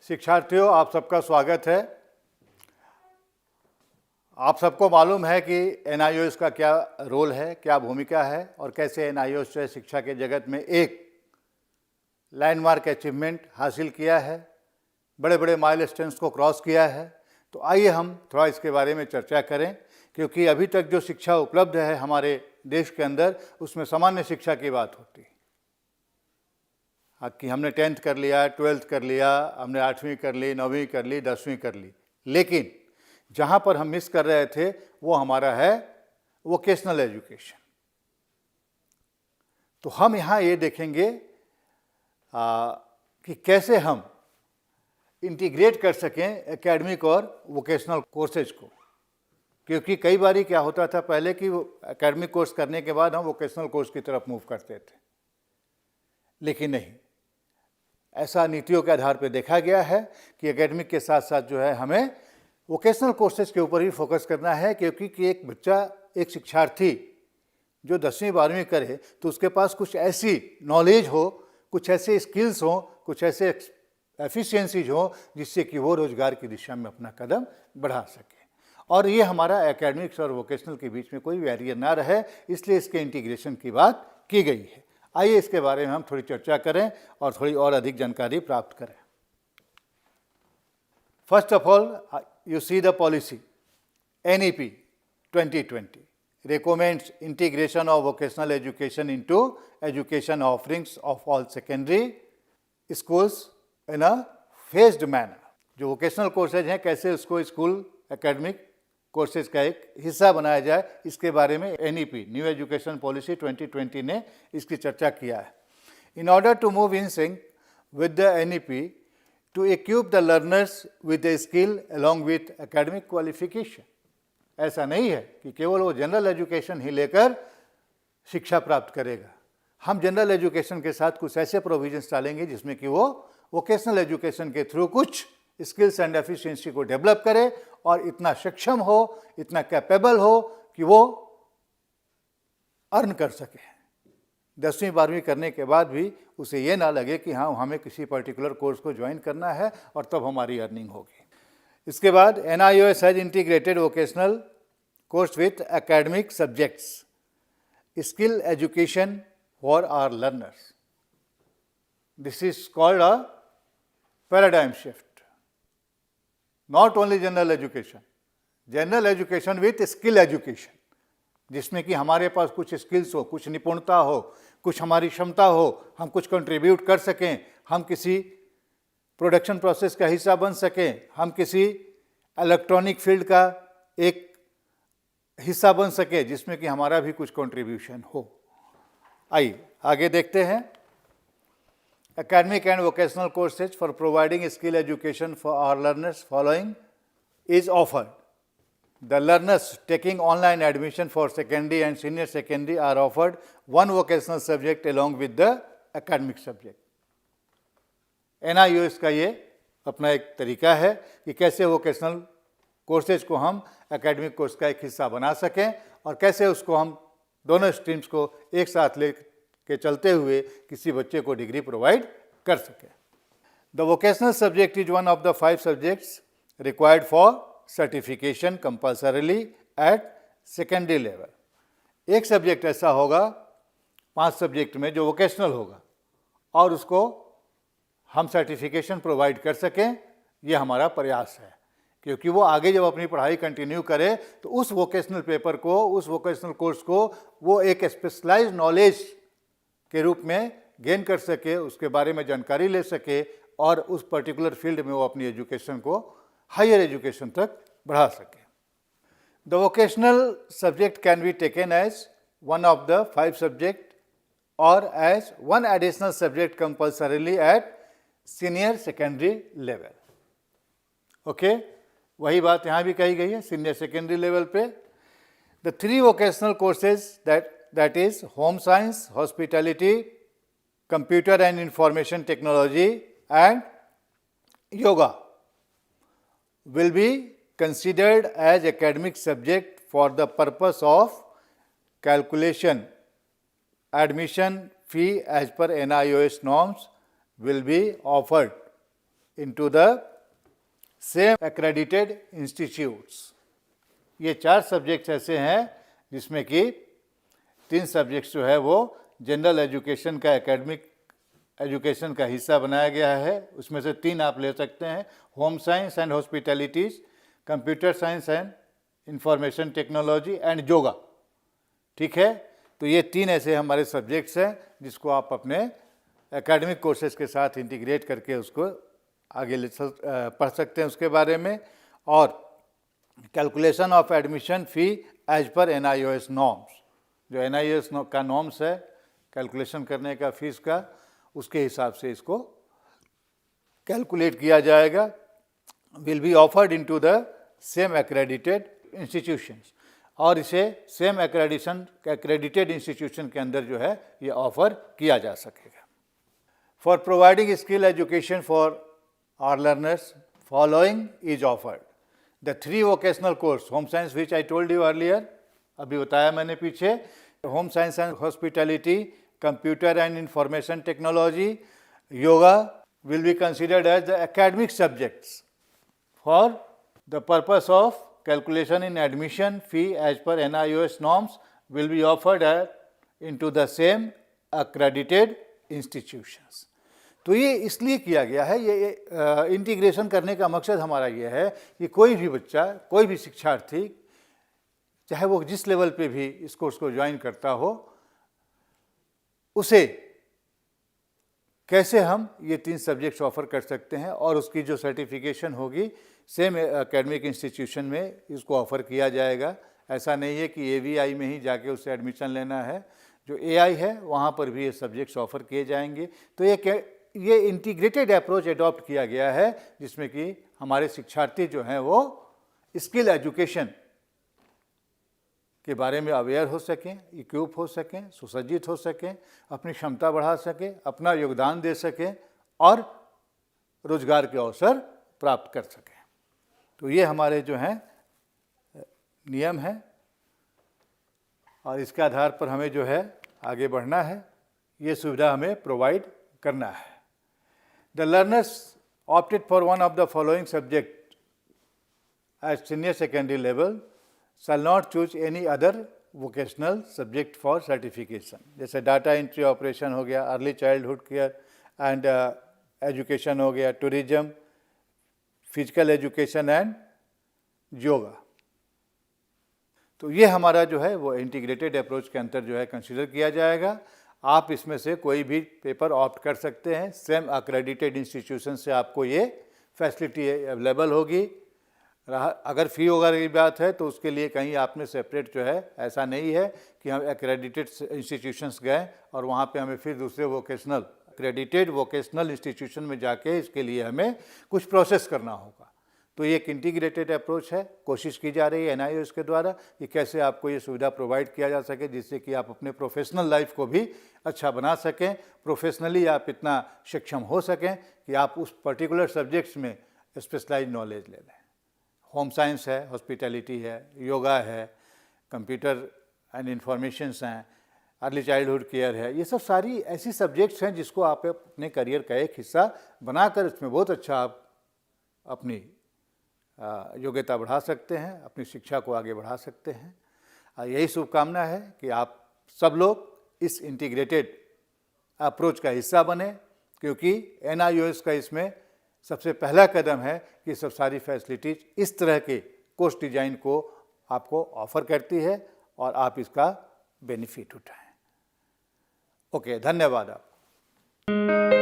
शिक्षार्थियों, आप सबका स्वागत है। आप सबको मालूम है कि एनआईओएस का क्या रोल है, क्या भूमिका है और कैसे एनआईओएस से शिक्षा के जगत में एक लैंडमार्क अचीवमेंट हासिल किया है, बड़े बड़े माइलस्टोन्स को क्रॉस किया है। तो आइए हम थोड़ा इसके बारे में चर्चा करें, क्योंकि अभी तक जो शिक्षा उपलब्ध है हमारे देश के अंदर, उसमें सामान्य शिक्षा की बात होती है कि हमने 10th कर लिया, 12th कर लिया, हमने 8वीं कर ली, 9वीं कर ली, 10वीं कर ली। लेकिन जहाँ पर हम मिस कर रहे थे वो हमारा है वोकेशनल एजुकेशन। तो हम यहाँ ये देखेंगे कि कैसे हम इंटीग्रेट कर सकें एकेडमिक और वोकेशनल कोर्सेज को, क्योंकि कई बारी क्या होता था पहले कि एकेडमिक कोर्स करने के बाद हम वोकेशनल कोर्स की तरफ मूव करते थे, लेकिन नहीं, ऐसा नीतियों के आधार पर देखा गया है कि एकेडमिक के साथ साथ जो है हमें वोकेशनल कोर्सेज के ऊपर ही फोकस करना है, क्योंकि एक बच्चा, एक शिक्षार्थी जो 10वीं 12वीं करे तो उसके पास कुछ ऐसी नॉलेज हो, कुछ ऐसे स्किल्स हो, कुछ ऐसे एफिशिएंसीज हो जिससे कि वो रोजगार की दिशा में अपना कदम बढ़ा सके। और ये हमारा एकेडमिक्स और वोकेशनल के बीच में कोई बैरियर ना रहे, इसलिए इसके इंटीग्रेशन की बात की गई है। आइए इसके बारे में हम थोड़ी चर्चा करें और थोड़ी और अधिक जानकारी प्राप्त करें। First of all, you see the policy. NEP 2020 recommends integration of vocational education into education offerings of all secondary schools in a phased manner. जो vocational courses हैं, कैसे उसको स्कूल एकेडमिक कोर्सेज का एक हिस्सा बनाया जाए, इसके बारे में NEP न्यू एजुकेशन पॉलिसी 2020 ने इसकी चर्चा किया है। In order to move in sync with the NEP, to equip the learners with a skill along with academic qualification. ऐसा नहीं है कि केवल वो जनरल एजुकेशन ही लेकर शिक्षा प्राप्त करेगा। हम जनरल एजुकेशन के साथ कुछ ऐसे प्रोविजंस डालेंगे जिसमें कि वो वोकेशनल एजुकेशन के थ्रू कुछ स्किल्स एंड एफिशिएंसी को डेवलप करे और इतना सक्षम हो, इतना कैपेबल हो कि वो अर्न कर सके। 10वीं 12वीं करने के बाद भी उसे ये ना लगे कि हाँ, हमें किसी पर्टिकुलर कोर्स को ज्वाइन करना है और तब हमारी अर्निंग होगी। इसके बाद NIOS has integrated vocational course with academic subjects, skill education for our learners. This is called a paradigm shift. Not only general education with skill education, जिसमें कि हमारे पास कुछ स्किल्स हो, कुछ निपुणता हो, कुछ हमारी क्षमता हो, हम कुछ कंट्रीब्यूट कर सकें, हम किसी प्रोडक्शन प्रोसेस का हिस्सा बन सकें, हम किसी इलेक्ट्रॉनिक फील्ड का एक हिस्सा बन सके जिसमें कि हमारा भी कुछ कंट्रीब्यूशन हो। आइए आगे देखते हैं। Academic and vocational courses for providing skill education for our learners following is offered. The learners taking online admission for secondary and senior secondary are offered one vocational subject along with the academic subject. NIOS का ये अपना एक तरीका है कि कैसे vocational courses को हम एकेडमिक कोर्स का एक हिस्सा बना सकें और कैसे उसको हम दोनों स्ट्रीम्स को एक साथ ले के चलते हुए किसी बच्चे को डिग्री प्रोवाइड कर सकें. The vocational subject is one of the 5 subjects required for certification compulsorily at secondary level. एक सब्जेक्ट ऐसा होगा 5 सब्जेक्ट में जो वोकेशनल होगा और उसको हम सर्टिफिकेशन प्रोवाइड कर सकें, ये हमारा प्रयास है, क्योंकि वो आगे जब अपनी पढ़ाई कंटिन्यू करे तो उस वोकेशनल पेपर को, उस वोकेशनल कोर्स को वो एक स्पेशलाइज्ड नॉलेज के रूप में गेन कर सके, उसके बारे में जानकारी ले सके और उस पर्टिकुलर फील्ड में वो अपनी एजुकेशन को हायर एजुकेशन तक बढ़ा सके. The vocational subject can be taken as one of the 5 subject और as one additional subject compulsorily at senior secondary level. Okay, वही बात यहाँ भी कही गई है सीनियर सेकेंडरी लेवल पे. The 3 vocational courses that is home science, hospitality, computer and information technology and yoga will be considered as academic subject for the purpose of calculation. Admission fee as per NIOS norms will be offered into the same accredited institutes। ये 4 subjects ऐसे हैं जिसमें कि 3 subjects जो है वो general education का academic education का हिस्सा बनाया गया है। उसमें से 3 आप ले सकते हैं, home science and hospitalities, computer science and information technology and yoga. ठीक है, तो ये 3 ऐसे हमारे सब्जेक्ट्स हैं जिसको आप अपने एकेडमिक कोर्सेज के साथ इंटीग्रेट करके उसको आगे पढ़ सकते हैं उसके बारे में। और calculation of admission fee as per NIOS norms, जो NIOS का नॉर्म्स है कैलकुलेशन करने का फीस का, उसके हिसाब से इसको कैलकुलेट किया जाएगा। Will be offered into the same accredited institutions, और इसे सेम एक्रेडिटेड इंस्टीट्यूशन के अंदर जो है ये ऑफर किया जा सकेगा। For providing skill education for our learners following is offered the 3 vocational course, home science which I told you earlier, अभी बताया मैंने पीछे, home science and hospitality, computer and information technology, yoga will be considered as the academic subjects for the purpose of calculation in admission fee as per NIOS norms will be offered into the same accredited institutions। तो ये इसलिए किया गया है, ये integration करने का मकसद हमारा ये है कि कोई भी बच्चा, कोई भी शिक्षार्थी, चाहे वो जिस लेवल पे भी इस कोर्स को ज्वाइन करता हो, उसे कैसे हम ये 3 सब्जेक्ट्स ऑफर कर सकते हैं और उसकी जो सर्टिफिकेशन होगी सेम एकेडमिक इंस्टीट्यूशन में इसको ऑफ़र किया जाएगा। ऐसा नहीं है कि AVI में ही जाके उससे एडमिशन लेना है, जो AI है वहाँ पर भी ये सब्जेक्ट्स ऑफ़र किए जाएंगे। तो ये इंटीग्रेटेड अप्रोच एडॉप्ट किया गया है जिसमें कि हमारे शिक्षार्थी जो हैं वो स्किल एजुकेशन के बारे में अवेयर हो सकें, इक्विप हो सकें, सुसज्जित हो सकें, अपनी क्षमता बढ़ा सकें, अपना योगदान दे सकें और रोजगार के अवसर प्राप्त कर सकें। तो ये हमारे जो हैं नियम हैं और इसके आधार पर हमें जो है आगे बढ़ना है, ये सुविधा हमें प्रोवाइड करना है। The learners opted for one of the following subject at senior secondary level shall not choose any other vocational subject for certification। जैसे डाटा एंट्री ऑपरेशन हो गया, early childhood care and education हो गया, tourism, physical education and yoga. तो ये हमारा जो है वो इंटीग्रेटेड अप्रोच के अंतर जो है कंसिडर किया जाएगा। आप इसमें से कोई भी पेपर ऑप्ट कर सकते हैं, सेम एक्रेडिटेड इंस्टीट्यूशन से आपको ये फैसिलिटी अवेलेबल होगी। अगर फ़ी वगैरह की बात है तो उसके लिए कहीं आपने सेपरेट जो है, ऐसा नहीं है कि हम एक्रेडिटेड इंस्टीट्यूशंस गए और वहाँ पे हमें फिर दूसरे वोकेशनल एक्रेडिटेड वोकेशनल इंस्टीट्यूशन में जाके इसके लिए हमें कुछ प्रोसेस करना होगा। तो ये एक इंटीग्रेटेड अप्रोच है, कोशिश की जा रही है NIOS के द्वारा कि कैसे आपको ये सुविधा प्रोवाइड किया जा सके जिससे कि आप अपने प्रोफेशनल लाइफ को भी अच्छा बना सकें, प्रोफेशनली आप इतना सक्षम हो सकें कि आप उस पर्टिकुलर सब्जेक्ट्स में स्पेशलाइज नॉलेज ले लें। होम साइंस है, हॉस्पिटैलिटी है, योगा है, कंप्यूटर एंड इंफॉर्मेशंस हैं, अर्ली चाइल्डहुड केयर है, ये सब सारी ऐसी सब्जेक्ट्स हैं जिसको आप अपने करियर का एक हिस्सा बनाकर इसमें बहुत अच्छा आप अपनी योग्यता बढ़ा सकते हैं, अपनी शिक्षा को आगे बढ़ा सकते हैं। यही शुभकामना है कि आप सब लोग इस इंटीग्रेटेड अप्रोच का हिस्सा बने, क्योंकि NIOS का इसमें सबसे पहला कदम है कि सब सारी फैसिलिटीज़ इस तरह के कोर्स डिज़ाइन को आपको ऑफ़र करती है और आप इसका बेनिफिट उठाएं। ओके, धन्यवाद आप।